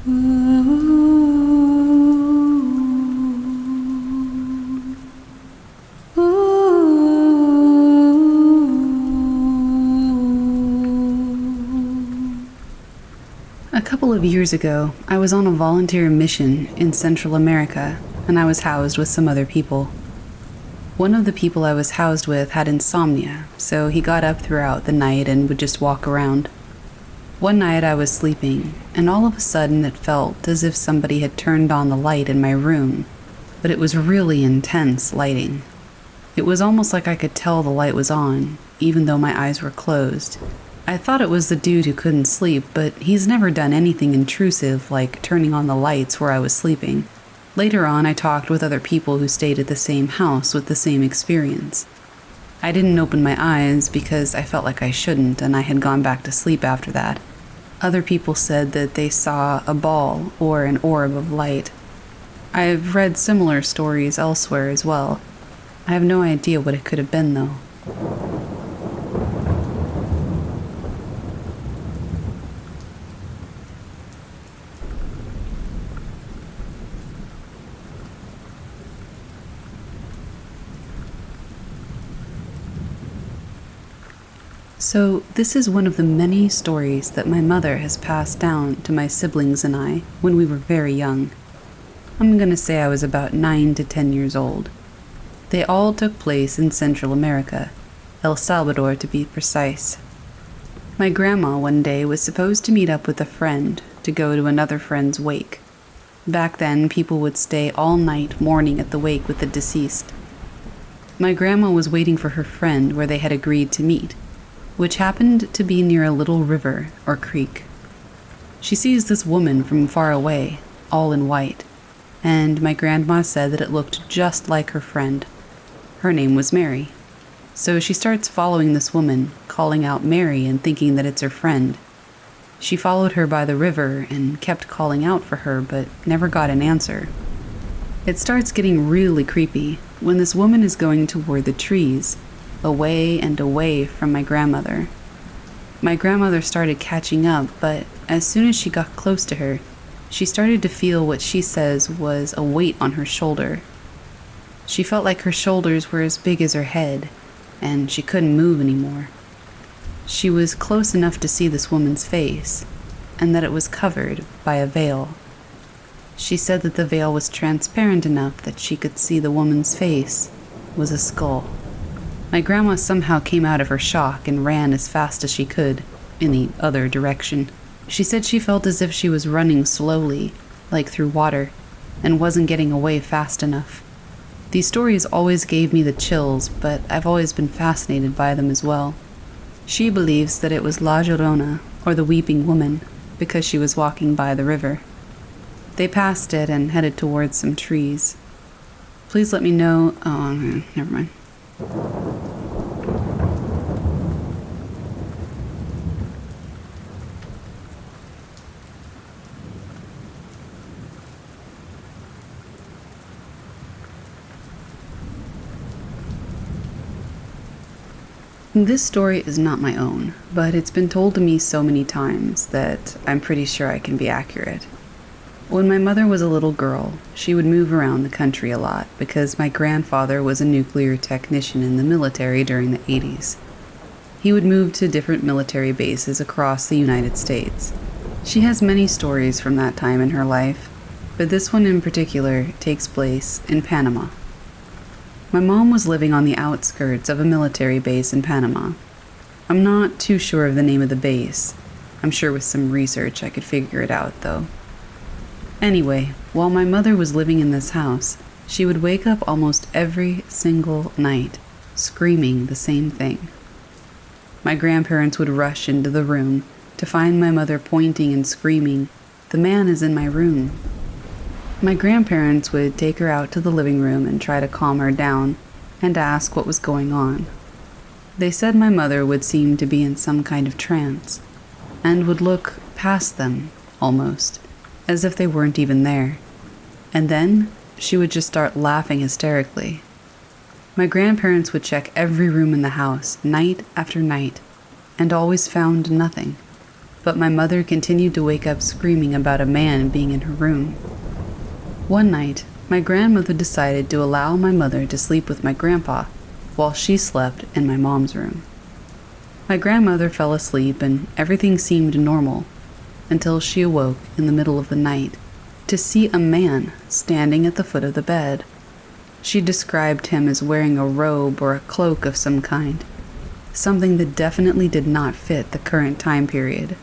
A couple of years ago, I was on a volunteer mission in Central America, and I was housed with some other people. One of the people I was housed with had insomnia, so he got up throughout the night and would just walk around. One night I was sleeping, and all of a sudden it felt as if somebody had turned on the light in my room, but it was really intense lighting. It was almost like I could tell the light was on, even though my eyes were closed. I thought it was the dude who couldn't sleep, but he's never done anything intrusive like turning on the lights where I was sleeping. Later on, I talked with other people who stayed at the same house with the same experience. I didn't open my eyes because I felt like I shouldn't, and I had gone back to sleep after that. Other people said that they saw a ball or an orb of light. I've read similar stories elsewhere as well. I have no idea what it could have been, though. So, this is one of the many stories that my mother has passed down to my siblings and I when we were very young. I'm gonna say I was about 9 to 10 years old. They all took place in Central America, El Salvador to be precise. My grandma one day was supposed to meet up with a friend to go to another friend's wake. Back then, people would stay all night mourning at the wake with the deceased. My grandma was waiting for her friend where they had agreed to meet, which happened to be near a little river or creek. She sees this woman from far away, all in white, and my grandma said that it looked just like her friend. Her name was Mary. So she starts following this woman, calling out Mary and thinking that it's her friend. She followed her by the river and kept calling out for her, but never got an answer. It starts getting really creepy when this woman is going toward the trees, away and away from my grandmother. My grandmother started catching up, but as soon as she got close to her, she started to feel what she says was a weight on her shoulder. She felt like her shoulders were as big as her head, and she couldn't move anymore. She was close enough to see this woman's face, and that it was covered by a veil. She said that the veil was transparent enough that she could see the woman's face was a skull. My grandma somehow came out of her shock and ran as fast as she could, in the other direction. She said she felt as if she was running slowly, like through water, and wasn't getting away fast enough. These stories always gave me the chills, but I've always been fascinated by them as well. She believes that it was La Llorona, or the Weeping Woman, because she was walking by the river. They passed it and headed towards some trees. Please let me know... Oh, never mind. This story is not my own, but it's been told to me so many times that I'm pretty sure I can be accurate. When my mother was a little girl, she would move around the country a lot because my grandfather was a nuclear technician in the military during the 80s. He would move to different military bases across the United States. She has many stories from that time in her life, but this one in particular takes place in Panama. My mom was living on the outskirts of a military base in Panama. I'm not too sure of the name of the base. I'm sure with some research I could figure it out, though. Anyway, while my mother was living in this house, she would wake up almost every single night, screaming the same thing. My grandparents would rush into the room to find my mother pointing and screaming, "The man is in my room." My grandparents would take her out to the living room and try to calm her down and ask what was going on. They said my mother would seem to be in some kind of trance and would look past them, almost, as if they weren't even there. And then she would just start laughing hysterically. My grandparents would check every room in the house, night after night, and always found nothing. but my mother continued to wake up screaming about a man being in her room. One night, my grandmother decided to allow my mother to sleep with my grandpa while she slept in my mom's room. My grandmother fell asleep and everything seemed normal until she awoke in the middle of the night to see a man standing at the foot of the bed. She described him as wearing a robe or a cloak of some kind, something that definitely did not fit the current time period.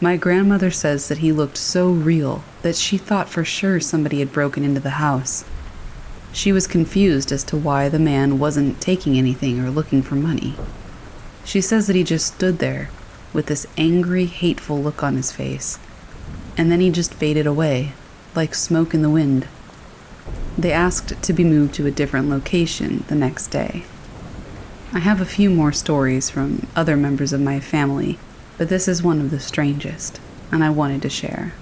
My grandmother says that he looked so real that she thought for sure somebody had broken into the house. She was confused as to why the man wasn't taking anything or looking for money. She says that he just stood there with this angry, hateful look on his face, and then he just faded away, like smoke in the wind. They asked to be moved to a different location the next day. I have a few more stories from other members of my family, but this is one of the strangest, and I wanted to share.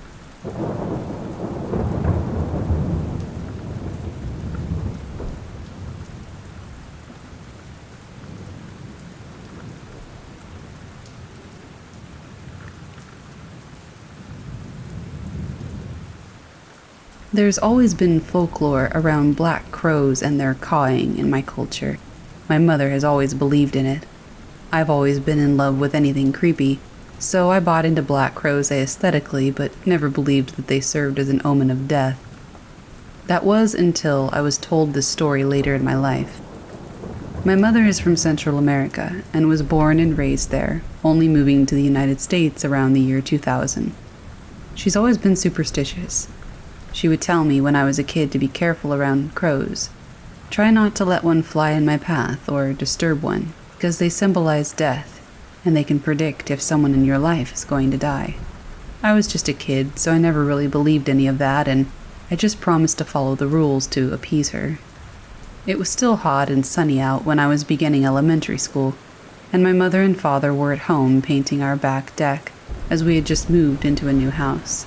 There's always been folklore around black crows and their cawing in my culture. My mother has always believed in it. I've always been in love with anything creepy, so I bought into black crows aesthetically, but never believed that they served as an omen of death. That was until I was told this story later in my life. My mother is from Central America and was born and raised there, only moving to the United States around the year 2000. She's always been superstitious. She would tell me when I was a kid to be careful around crows. Try not to let one fly in my path or disturb one, because they symbolize death, and they can predict if someone in your life is going to die. I was just a kid, so I never really believed any of that, and I just promised to follow the rules to appease her. It was still hot and sunny out when I was beginning elementary school, and my mother and father were at home painting our back deck, as we had just moved into a new house.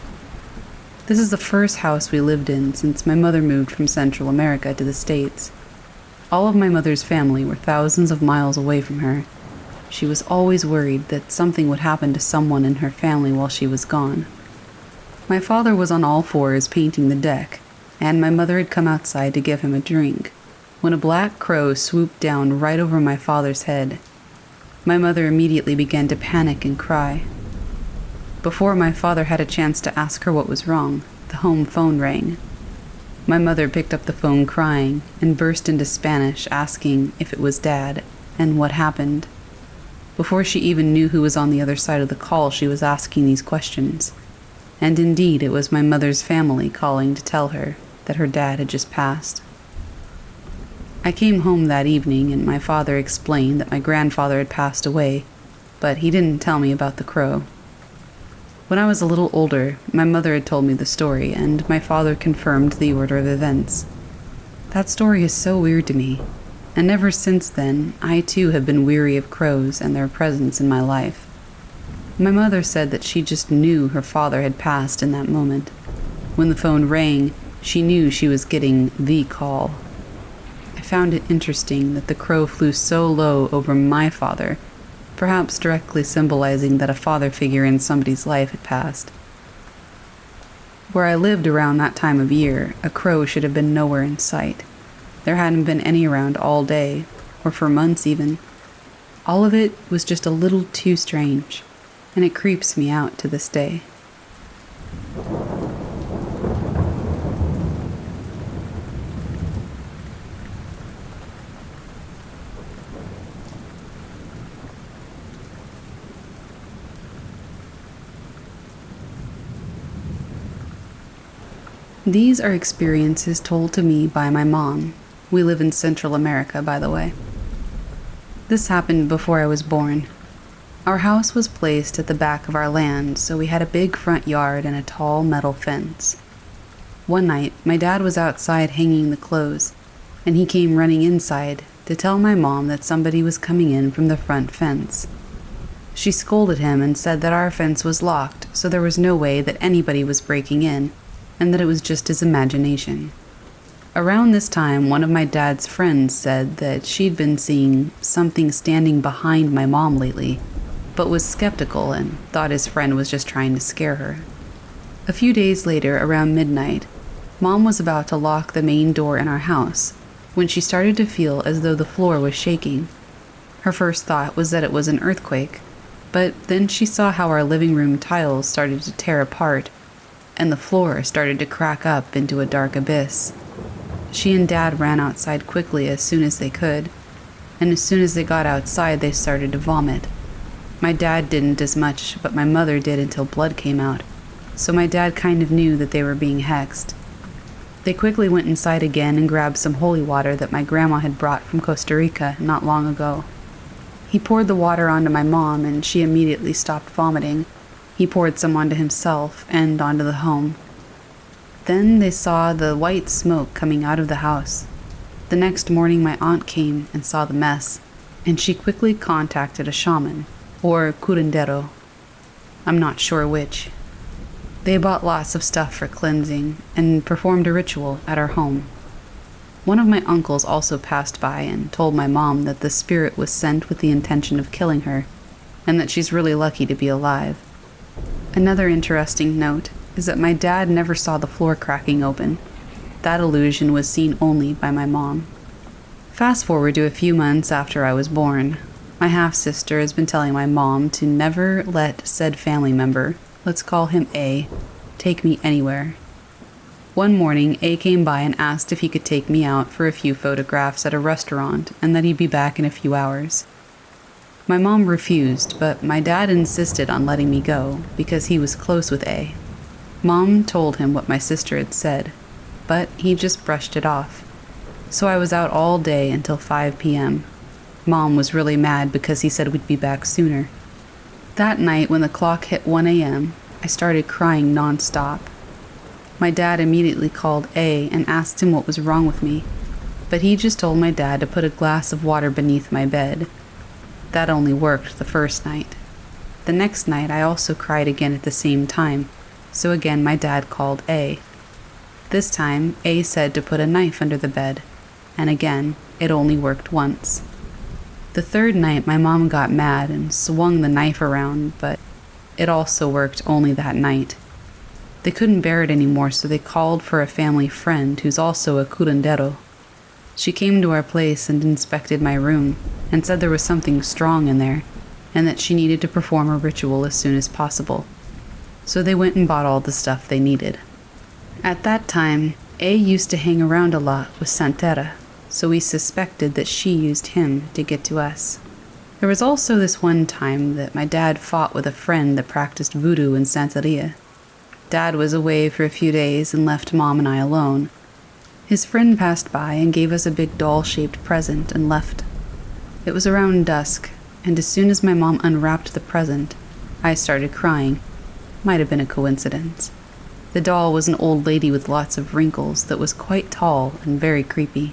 This is the first house we lived in since my mother moved from Central America to the States. All of my mother's family were thousands of miles away from her. She was always worried that something would happen to someone in her family while she was gone. My father was on all fours painting the deck, and my mother had come outside to give him a drink, when a black crow swooped down right over my father's head. My mother immediately began to panic and cry. Before my father had a chance to ask her what was wrong, the home phone rang. My mother picked up the phone crying and burst into Spanish asking if it was Dad and what happened. Before she even knew who was on the other side of the call, she was asking these questions. And indeed, it was my mother's family calling to tell her that her dad had just passed. I came home that evening and my father explained that my grandfather had passed away, but he didn't tell me about the crow. When I was a little older, my mother had told me the story, and my father confirmed the order of events. That story is so weird to me, and ever since then, I too have been weary of crows and their presence in my life. My mother said that she just knew her father had passed in that moment. When the phone rang, she knew she was getting the call. I found it interesting that the crow flew so low over my father, perhaps directly symbolizing that a father figure in somebody's life had passed. Where I lived around that time of year, a crow should have been nowhere in sight. There hadn't been any around all day, or for months even. All of it was just a little too strange, and it creeps me out to this day. These are experiences told to me by my mom. We live in Central America, by the way. This happened before I was born. Our house was placed at the back of our land, so we had a big front yard and a tall metal fence. One night, my dad was outside hanging the clothes, and he came running inside to tell my mom that somebody was coming in from the front fence. She scolded him and said that our fence was locked, so there was no way that anybody was breaking in, and that it was just his imagination. Around this time, one of my dad's friends said that she'd been seeing something standing behind my mom lately. but was skeptical and thought his friend was just trying to scare her. A few days later, around midnight, Mom was about to lock the main door in our house when she started to feel as though the floor was shaking. Her first thought was that it was an earthquake, but then she saw how our living room tiles started to tear apart, and the floor started to crack up into a dark abyss. She and Dad ran outside quickly as soon as they could, and as soon as they got outside, they started to vomit. My dad didn't as much, but my mother did until blood came out, so my dad kind of knew that they were being hexed. They quickly went inside again and grabbed some holy water that my grandma had brought from Costa Rica not long ago. He poured the water onto my mom, and she immediately stopped vomiting. He poured some onto himself and onto the home. Then they saw the white smoke coming out of the house. The next morning my aunt came and saw the mess, and she quickly contacted a shaman, or curandero. I'm not sure which. They bought lots of stuff for cleansing and performed a ritual at our home. One of my uncles also passed by and told my mom that the spirit was sent with the intention of killing her, and that she's really lucky to be alive. Another interesting note is that my dad never saw the floor cracking open. That illusion was seen only by my mom. Fast forward to a few months after I was born. My half-sister has been telling my mom to never let said family member, let's call him A, take me anywhere. One morning, A came by and asked if he could take me out for a few photographs at a restaurant and that he'd be back in a few hours. My mom refused, but my dad insisted on letting me go because he was close with A. Mom told him what my sister had said, but he just brushed it off. So I was out all day until 5 p.m. Mom was really mad because he said we'd be back sooner. That night, when the clock hit 1 a.m., I started crying nonstop. My dad immediately called A and asked him what was wrong with me, but he just told my dad to put a glass of water beneath my bed. That only worked the first night. The next night, I also cried again at the same time, so again my dad called A. This time, A said to put a knife under the bed, and again, it only worked once. The third night, my mom got mad and swung the knife around, but it also worked only that night. They couldn't bear it anymore, so they called for a family friend who's also a curandero. She came to our place and inspected my room and said there was something strong in there and that she needed to perform a ritual as soon as possible. So they went and bought all the stuff they needed. At that time, A used to hang around a lot with Santera, so we suspected that she used him to get to us. There was also this one time that my dad fought with a friend that practiced voodoo in Santeria. Dad was away for a few days and left Mom and I alone. His friend passed by and gave us a big doll-shaped present and left. It was around dusk, and as soon as my mom unwrapped the present, I started crying. Might have been a coincidence. The doll was an old lady with lots of wrinkles that was quite tall and very creepy.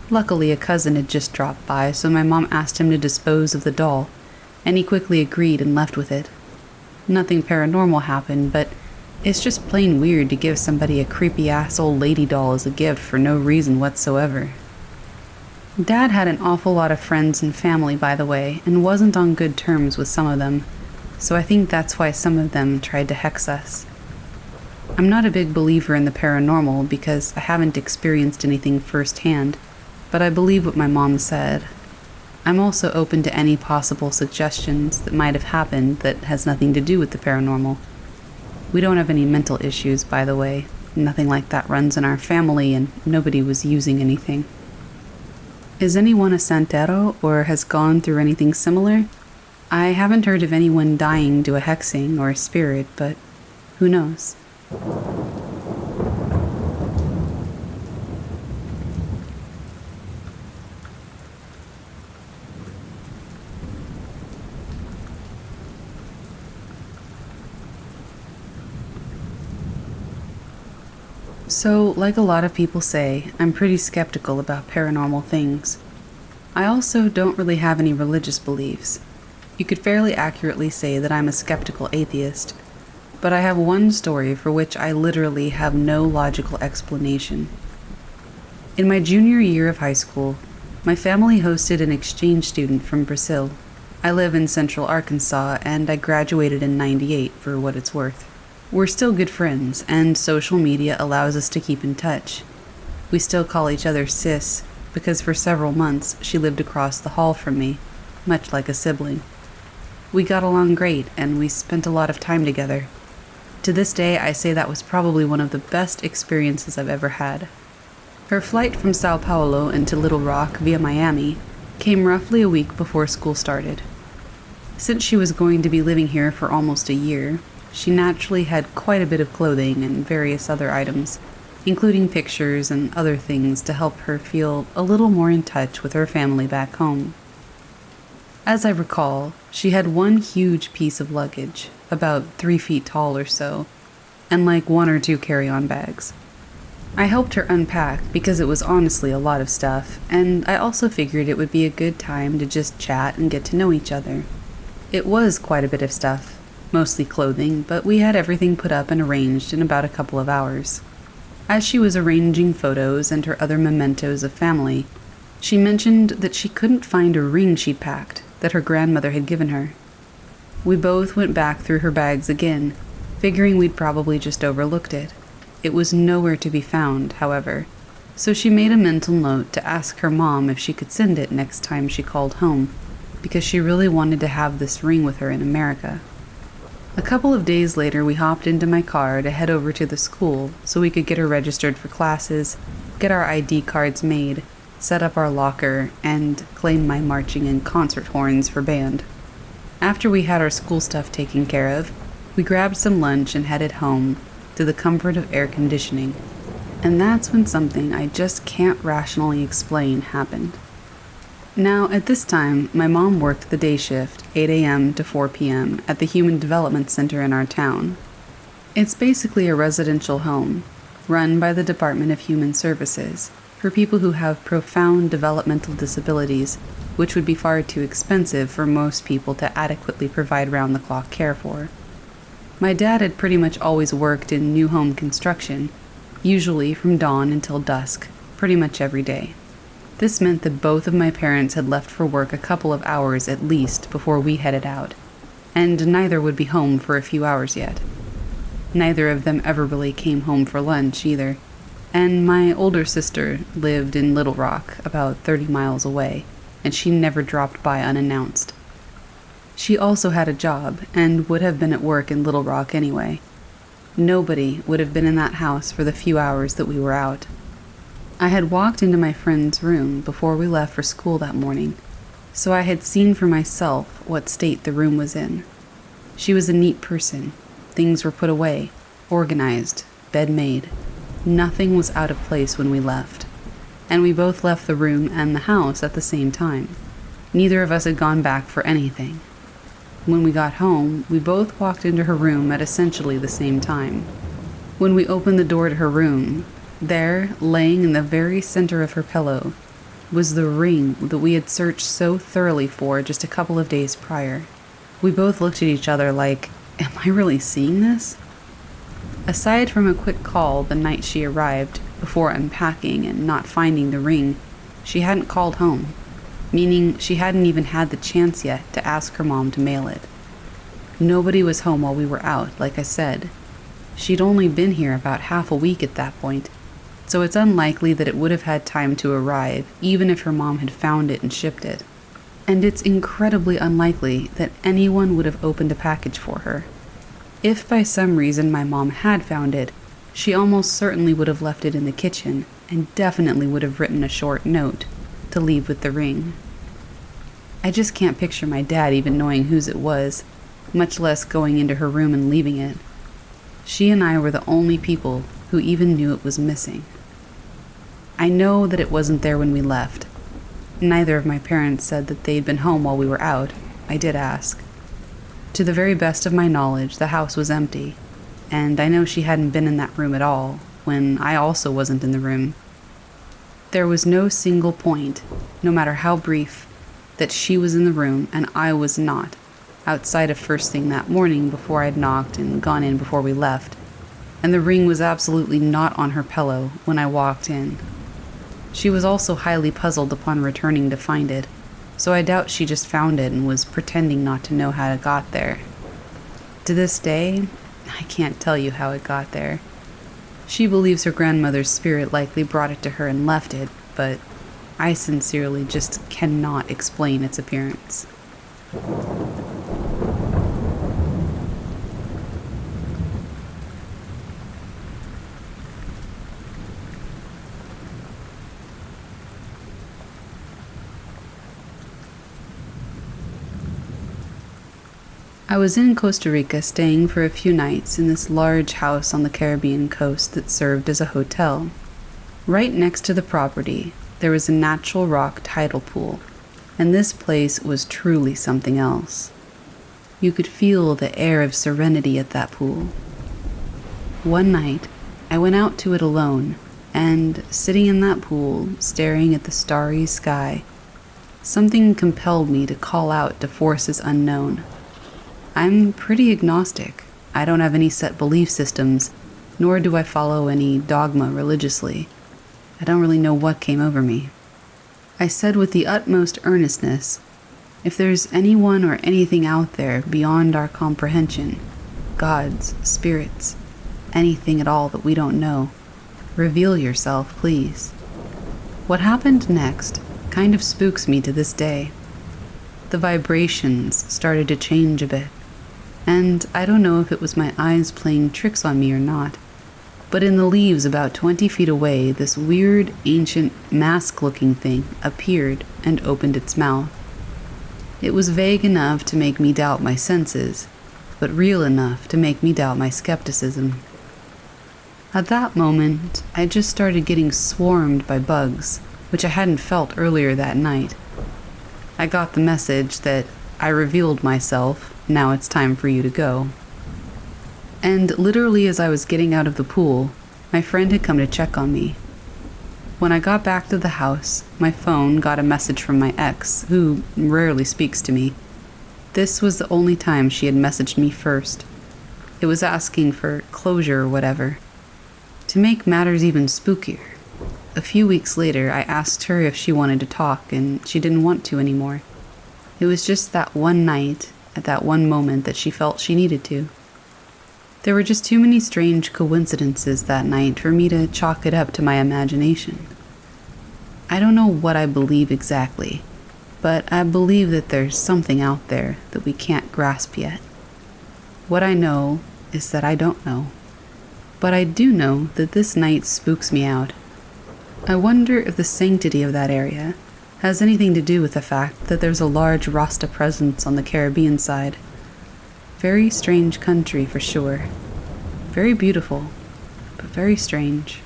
Luckily, a cousin had just dropped by, so my mom asked him to dispose of the doll, and he quickly agreed and left with it. Nothing paranormal happened, but it's just plain weird to give somebody a creepy-ass old lady doll as a gift for no reason whatsoever. Dad had an awful lot of friends and family, by the way, and wasn't on good terms with some of them, so I think that's why some of them tried to hex us. I'm not a big believer in the paranormal because I haven't experienced anything firsthand, but I believe what my mom said. I'm also open to any possible suggestions that might have happened that has nothing to do with the paranormal. We don't have any mental issues, by the way. Nothing like that runs in our family, and nobody was using anything. Is anyone a santero or has gone through anything similar? I haven't heard of anyone dying to a hexing or a spirit, but who knows? So, like a lot of people say, I'm pretty skeptical about paranormal things. I also don't really have any religious beliefs. You could fairly accurately say that I'm a skeptical atheist, but I have one story for which I literally have no logical explanation. In my junior year of high school, my family hosted an exchange student from Brazil. I live in central Arkansas, and I graduated in '98 for what it's worth. We're still good friends, and social media allows us to keep in touch. We still call each other sis, because for several months she lived across the hall from me, much like a sibling. We got along great, and we spent a lot of time together. To this day, I say that was probably one of the best experiences I've ever had. Her flight from Sao Paulo into Little Rock via Miami came roughly a week before school started. Since she was going to be living here for almost a year, she naturally had quite a bit of clothing and various other items, including pictures and other things to help her feel a little more in touch with her family back home. As I recall, she had one huge piece of luggage, about 3 feet tall or so, and like 1 or 2 carry-on bags. I helped her unpack because it was honestly a lot of stuff, and I also figured it would be a good time to just chat and get to know each other. It was quite a bit of stuff, mostly clothing, but we had everything put up and arranged in about a couple of hours. As she was arranging photos and her other mementos of family, she mentioned that she couldn't find a ring she'd packed that her grandmother had given her. We both went back through her bags again, figuring we'd probably just overlooked it. It was nowhere to be found, however, so she made a mental note to ask her mom if she could send it next time she called home, because she really wanted to have this ring with her in America. A couple of days later, we hopped into my car to head over to the school so we could get her registered for classes, get our ID cards made, set up our locker, and claim my marching and concert horns for band. After we had our school stuff taken care of, we grabbed some lunch and headed home to the comfort of air conditioning. And that's when something I just can't rationally explain happened. Now, at this time, my mom worked the day shift, 8 a.m. to 4 p.m., at the Human Development Center in our town. It's basically a residential home, run by the Department of Human Services, for people who have profound developmental disabilities, which would be far too expensive for most people to adequately provide round-the-clock care for. My dad had pretty much always worked in new home construction, usually from dawn until dusk, pretty much every day. This meant that both of my parents had left for work a couple of hours at least before we headed out, and neither would be home for a few hours yet. Neither of them ever really came home for lunch either, and my older sister lived in Little Rock, about 30 miles away, and she never dropped by unannounced. She also had a job, and would have been at work in Little Rock anyway. Nobody would have been in that house for the few hours that we were out. I had walked into my friend's room before we left for school that morning, so I had seen for myself what state the room was in. She was a neat person. Things were put away, organized, bed made. Nothing was out of place when we left, and we both left the room and the house at the same time. Neither of us had gone back for anything. When we got home, we both walked into her room at essentially the same time. When we opened the door to her room, there, laying in the very center of her pillow, was the ring that we had searched so thoroughly for just a couple of days prior. We both looked at each other like, am I really seeing this? Aside from a quick call the night she arrived, before unpacking and not finding the ring, she hadn't called home, meaning she hadn't even had the chance yet to ask her mom to mail it. Nobody was home while we were out, like I said. She'd only been here about half a week at that point, so it's unlikely that it would have had time to arrive, even if her mom had found it and shipped it. And it's incredibly unlikely that anyone would have opened a package for her. If by some reason my mom had found it, she almost certainly would have left it in the kitchen, and definitely would have written a short note to leave with the ring. I just can't picture my dad even knowing whose it was, much less going into her room and leaving it. She and I were the only people who even knew it was missing. I know that it wasn't there when we left. Neither of my parents said that they'd been home while we were out. I did ask. To the very best of my knowledge, the house was empty, and I know she hadn't been in that room at all, when I also wasn't in the room. There was no single point, no matter how brief, that she was in the room and I was not, outside of first thing that morning before I'd knocked and gone in before we left, and the ring was absolutely not on her pillow when I walked in. She was also highly puzzled upon returning to find it, so I doubt she just found it and was pretending not to know how it got there. To this day, I can't tell you how it got there. She believes her grandmother's spirit likely brought it to her and left it, but I sincerely just cannot explain its appearance. I was in Costa Rica staying for a few nights in this large house on the Caribbean coast that served as a hotel. Right next to the property, there was a natural rock tidal pool, and this place was truly something else. You could feel the air of serenity at that pool. One night, I went out to it alone, and sitting in that pool, staring at the starry sky, something compelled me to call out to forces unknown. I'm pretty agnostic. I don't have any set belief systems, nor do I follow any dogma religiously. I don't really know what came over me. I said with the utmost earnestness, if there's anyone or anything out there beyond our comprehension, gods, spirits, anything at all that we don't know, reveal yourself, please. What happened next kind of spooks me to this day. The vibrations started to change a bit. And I don't know if it was my eyes playing tricks on me or not, but in the leaves about 20 feet away, this weird, ancient, mask-looking thing appeared and opened its mouth. It was vague enough to make me doubt my senses, but real enough to make me doubt my skepticism. At that moment, I just started getting swarmed by bugs, which I hadn't felt earlier that night. I got the message that I revealed myself. Now it's time for you to go. And literally as I was getting out of the pool, my friend had come to check on me. When I got back to the house, my phone got a message from my ex, who rarely speaks to me. This was the only time she had messaged me first. It was asking for closure or whatever. To make matters even spookier, a few weeks later I asked her if she wanted to talk, and she didn't want to anymore. It was just that one night, at that one moment, that she felt she needed to. There were just too many strange coincidences that night for me to chalk it up to my imagination. I don't know what I believe exactly, but I believe that there's something out there that we can't grasp yet. What I know is that I don't know, but I do know that this night spooks me out. I wonder if the sanctity of that area has anything to do with the fact that there's a large Rasta presence on the Caribbean side. Very strange country for sure. Very beautiful, but very strange.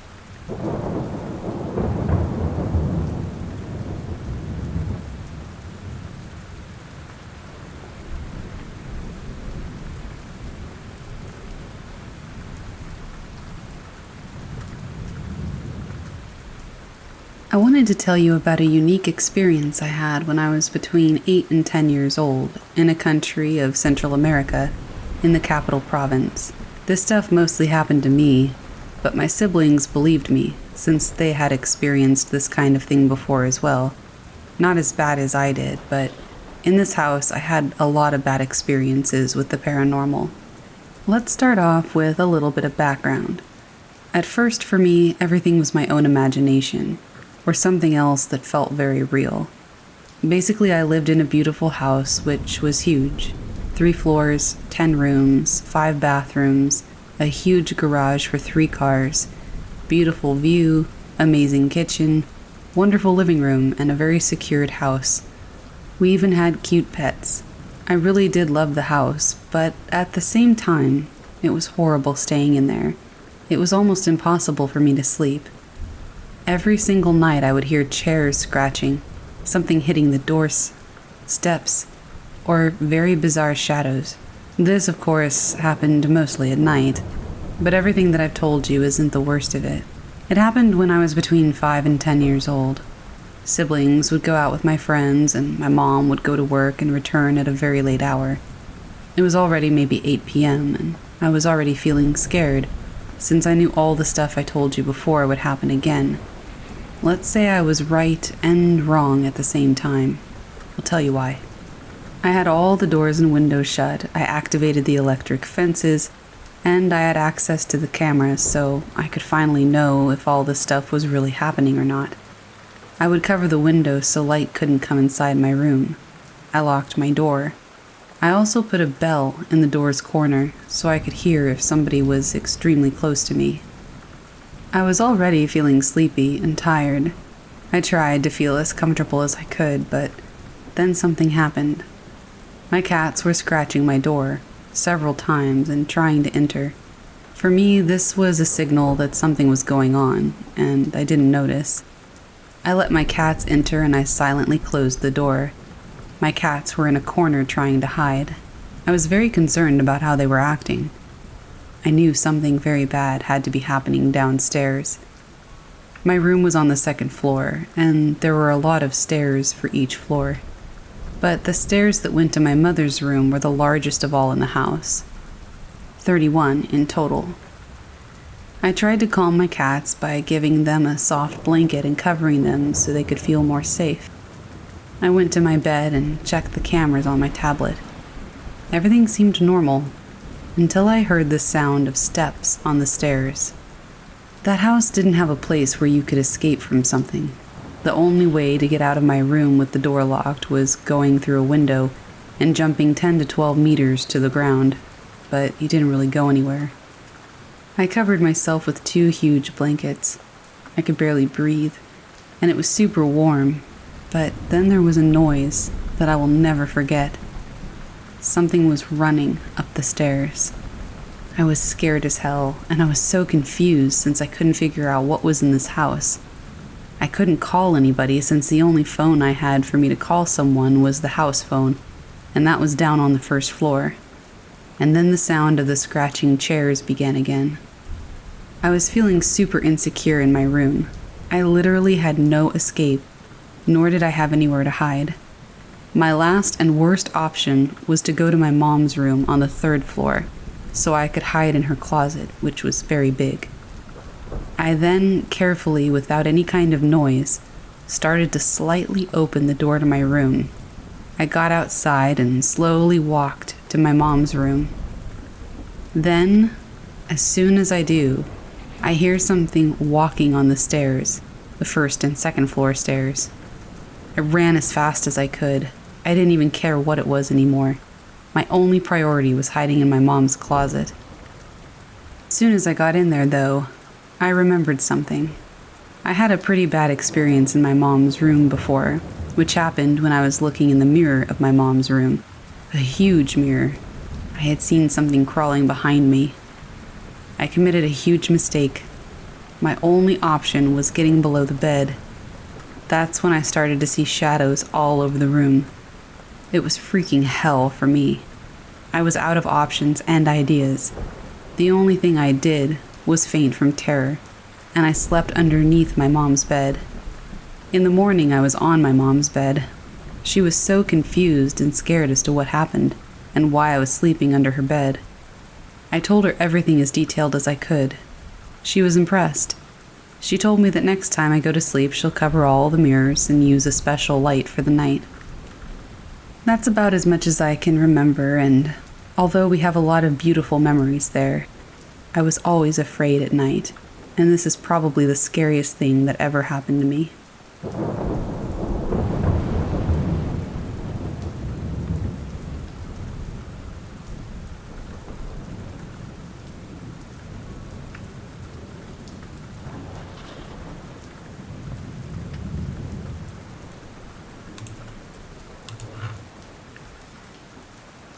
I wanted to tell you about a unique experience I had when I was between 8 and 10 years old in a country of Central America, in the capital province. This stuff mostly happened to me, but my siblings believed me, since they had experienced this kind of thing before as well. Not as bad as I did, but in this house I had a lot of bad experiences with the paranormal. Let's start off with a little bit of background. At first, for me, everything was my own imagination, or something else that felt very real. Basically, I lived in a beautiful house, which was huge. 3 floors, 10 rooms, 5 bathrooms, a huge garage for 3 cars, beautiful view, amazing kitchen, wonderful living room, and a very secured house. We even had cute pets. I really did love the house, but at the same time, it was horrible staying in there. It was almost impossible for me to sleep. Every single night I would hear chairs scratching, something hitting the doors, steps, or very bizarre shadows. This, of course, happened mostly at night, but everything that I've told you isn't the worst of it. It happened when I was between 5 and 10 years old. Siblings would go out with my friends, and my mom would go to work and return at a very late hour. It was already maybe 8 p.m., and I was already feeling scared, since I knew all the stuff I told you before would happen again. Let's say I was right and wrong at the same time. I'll tell you why. I had all the doors and windows shut, I activated the electric fences, and I had access to the cameras so I could finally know if all this stuff was really happening or not. I would cover the windows so light couldn't come inside my room. I locked my door. I also put a bell in the door's corner so I could hear if somebody was extremely close to me. I was already feeling sleepy and tired. I tried to feel as comfortable as I could, but then something happened. My cats were scratching my door several times and trying to enter. For me, this was a signal that something was going on, and I didn't notice. I let my cats enter and I silently closed the door. My cats were in a corner trying to hide. I was very concerned about how they were acting. I knew something very bad had to be happening downstairs. My room was on the second floor, and there were a lot of stairs for each floor. But the stairs that went to my mother's room were the largest of all in the house. 31 in total. I tried to calm my cats by giving them a soft blanket and covering them so they could feel more safe. I went to my bed and checked the cameras on my tablet. Everything seemed normal, until I heard the sound of steps on the stairs. That house didn't have a place where you could escape from something. The only way to get out of my room with the door locked was going through a window and jumping 10 to 12 meters to the ground, but you didn't really go anywhere. I covered myself with 2 huge blankets. I could barely breathe, and it was super warm, but then there was a noise that I will never forget. Something was running up the stairs. I was scared as hell, and I was so confused since I couldn't figure out what was in this house. I couldn't call anybody since the only phone I had for me to call someone was the house phone, and that was down on the first floor. And then the sound of the scratching chairs began again. I was feeling super insecure in my room. I literally had no escape, nor did I have anywhere to hide. My last and worst option was to go to my mom's room on the 3rd floor, so I could hide in her closet, which was very big. I then, carefully, without any kind of noise, started to slightly open the door to my room. I got outside and slowly walked to my mom's room. Then, as soon as I do, I hear something walking on the stairs, the 1st and 2nd floor stairs. I ran as fast as I could. I didn't even care what it was anymore. My only priority was hiding in my mom's closet. As soon as I got in there, though, I remembered something. I had a pretty bad experience in my mom's room before, which happened when I was looking in the mirror of my mom's room. A huge mirror. I had seen something crawling behind me. I committed a huge mistake. My only option was getting below the bed. That's when I started to see shadows all over the room. It was freaking hell for me. I was out of options and ideas. The only thing I did was faint from terror, and I slept underneath my mom's bed. In the morning, I was on my mom's bed. She was so confused and scared as to what happened and why I was sleeping under her bed. I told her everything as detailed as I could. She was impressed. She told me that next time I go to sleep, she'll cover all the mirrors and use a special light for the night. That's about as much as I can remember, and although we have a lot of beautiful memories there, I was always afraid at night, and this is probably the scariest thing that ever happened to me.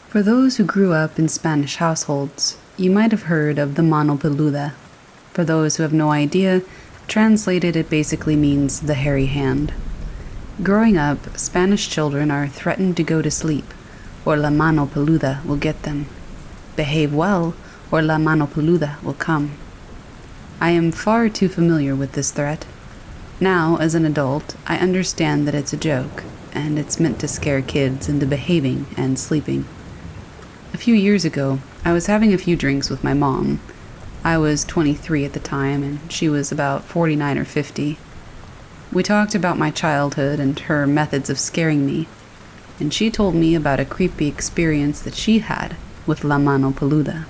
For those who grew up in Spanish households, you might have heard of the mano peluda. For those who have no idea, translated it basically means the hairy hand. Growing up, Spanish children are threatened to go to sleep, or la mano peluda will get them. Behave well, or la mano peluda will come. I am far too familiar with this threat. Now, as an adult, I understand that it's a joke, and it's meant to scare kids into behaving and sleeping. A few years ago, I was having a few drinks with my mom. I was 23 at the time, and she was about 49 or 50. We talked about my childhood and her methods of scaring me. and she told me about a creepy experience that she had with La Mano Peluda.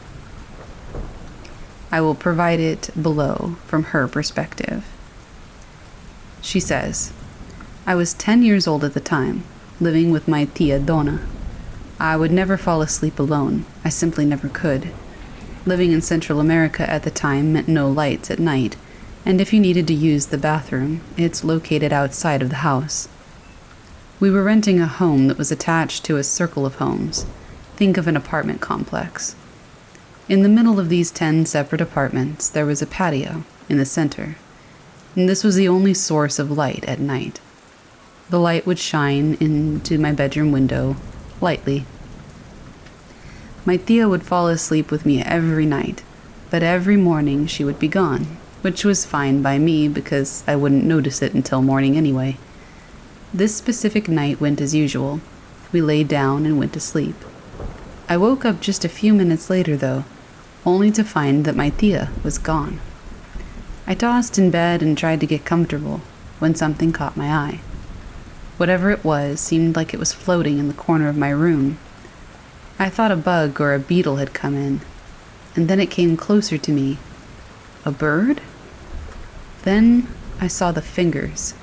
I will provide it below from her perspective. She says, I was 10 years old at the time, living with my tia Donna. I would never fall asleep alone. I simply never could. Living in Central America at the time meant no lights at night, and if you needed to use the bathroom, it's located outside of the house. We were renting a home that was attached to a circle of homes. Think of an apartment complex. In the middle of these 10 separate apartments, there was a patio in the center, and this was the only source of light at night. The light would shine into my bedroom window lightly. My tia would fall asleep with me every night, but every morning she would be gone, which was fine by me because I wouldn't notice it until morning anyway. This specific night went as usual. We lay down and went to sleep. I woke up just a few minutes later, though, only to find that my tia was gone. I tossed in bed and tried to get comfortable when something caught my eye. Whatever it was seemed like it was floating in the corner of my room. I thought a bug or a beetle had come in, and then it came closer to me. A bird? Then I saw the fingers.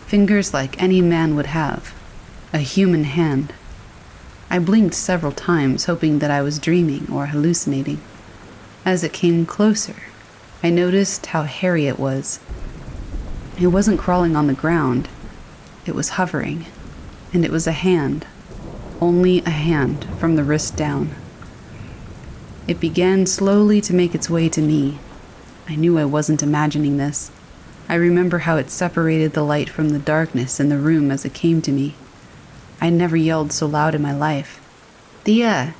Fingers like any man would have. A human hand. I blinked several times, hoping that I was dreaming or hallucinating. As it came closer, I noticed how hairy it was. It wasn't crawling on the ground. It was hovering, and it was a hand, only a hand from the wrist down. It began slowly to make its way to me. I knew I wasn't imagining this. I remember how it separated the light from the darkness in the room as it came to me. I never yelled so loud in my life. Tia!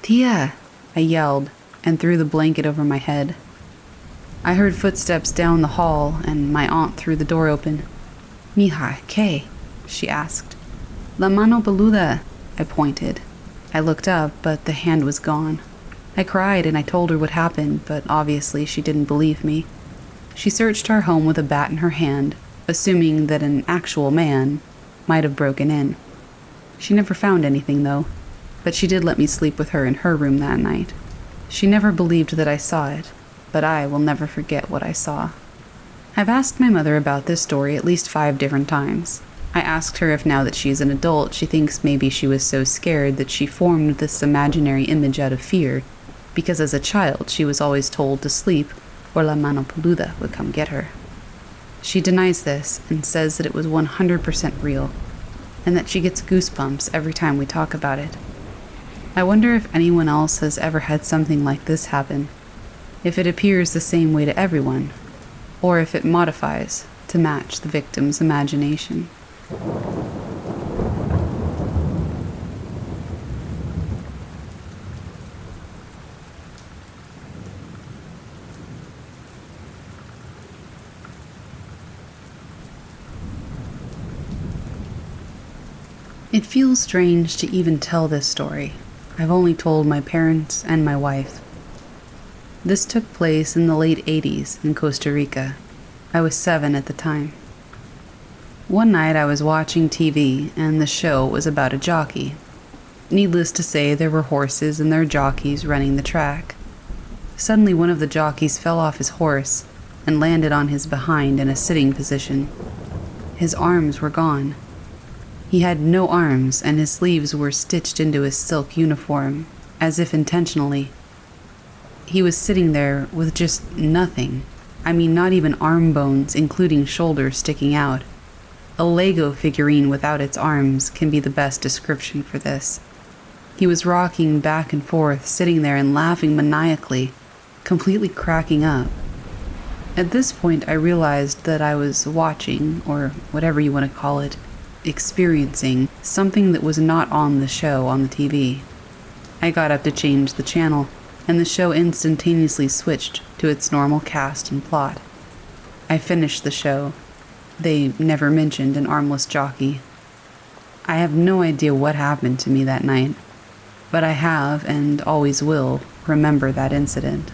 Tia! I yelled and threw the blanket over my head. I heard footsteps down the hall, and my aunt threw the door open. Mija, ¿qué? She asked. La mano peluda, I pointed. I looked up, but the hand was gone. I cried and I told her what happened, but obviously she didn't believe me. She searched our home with a bat in her hand, assuming that an actual man might have broken in. She never found anything, though, but she did let me sleep with her in her room that night. She never believed that I saw it, but I will never forget what I saw. I've asked my mother about this story at least 5 different times. I asked her if now that she is an adult, she thinks maybe she was so scared that she formed this imaginary image out of fear, because as a child she was always told to sleep or La Mano Peluda would come get her. She denies this and says that it was 100% real, and that she gets goosebumps every time we talk about it. I wonder if anyone else has ever had something like this happen, if it appears the same way to everyone, or if it modifies to match the victim's imagination. It feels strange to even tell this story. I've only told my parents and my wife. This took place in the late 80s in Costa Rica. I was 7 at the time. One night I was watching TV and the show was about a jockey. Needless to say, there were horses and their jockeys running the track. Suddenly one of the jockeys fell off his horse and landed on his behind in a sitting position. His arms were gone. He had no arms, and his sleeves were stitched into his silk uniform, as if intentionally. He was sitting there with just nothing. I mean, not even arm bones, including shoulders sticking out. A Lego figurine without its arms can be the best description for this. He was rocking back and forth, sitting there and laughing maniacally, completely cracking up. At this point, I realized that I was watching, or whatever you want to call it, experiencing something that was not on the show on the TV. I got up to change the channel, and the show instantaneously switched to its normal cast and plot. I finished the show. They never mentioned an armless jockey. I have no idea what happened to me that night, but I have and always will remember that incident.